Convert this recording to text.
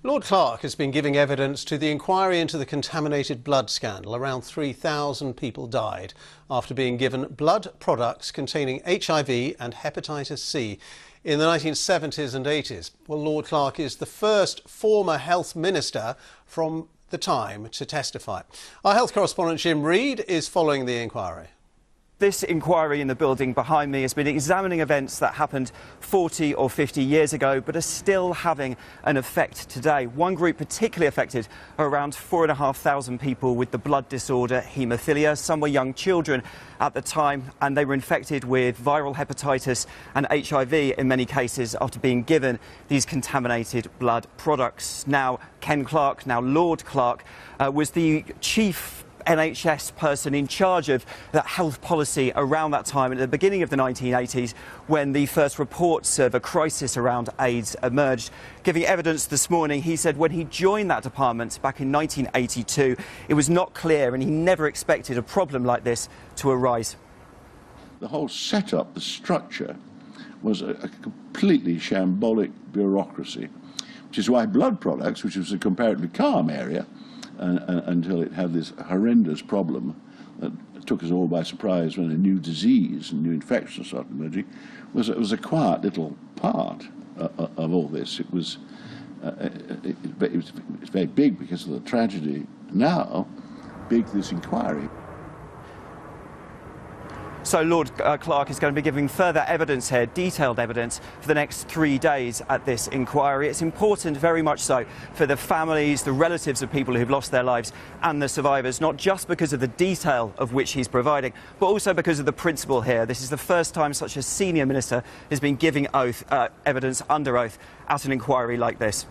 Lord Clarke has been giving evidence to the inquiry into the contaminated blood scandal. Around 3,000 people died after being given blood products containing HIV and hepatitis C in the 1970s and 80s. Well, Lord Clarke is the first former health minister from the time to testify. Our health correspondent Jim Reid is following the inquiry. This inquiry in the building behind me has been examining events that happened 40 or 50 years ago but are still having an effect today. One group particularly affected are around 4,500 people with the blood disorder Hemophilia. Some were young children at the time and they were infected with viral hepatitis and HIV in many cases after being given these contaminated blood products. Now, Ken Clarke, now Lord Clarke, was the chief NHS person in charge of that health policy around that time at the beginning of the 1980s when the first reports of a crisis around AIDS emerged. Giving evidence this morning, he said when he joined that department back in 1982, it was not clear and he never expected a problem like this to arise. The whole setup, the structure, was a completely shambolic bureaucracy, which is why blood products, which was a comparatively calm area, until it had this horrendous problem that took us all by surprise when a new disease and new infection started emerging, was a quiet little part of all this. It was it's very big because of the tragedy. Now, big this inquiry. So Lord Clarke is going to be giving further evidence here, detailed evidence, for the next 3 days at this inquiry. It's important, very much so, for the families, the relatives of people who've lost their lives and the survivors, not just because of the detail of which he's providing, but also because of the principle here. This is the first time such a senior minister has been giving evidence under oath at an inquiry like this.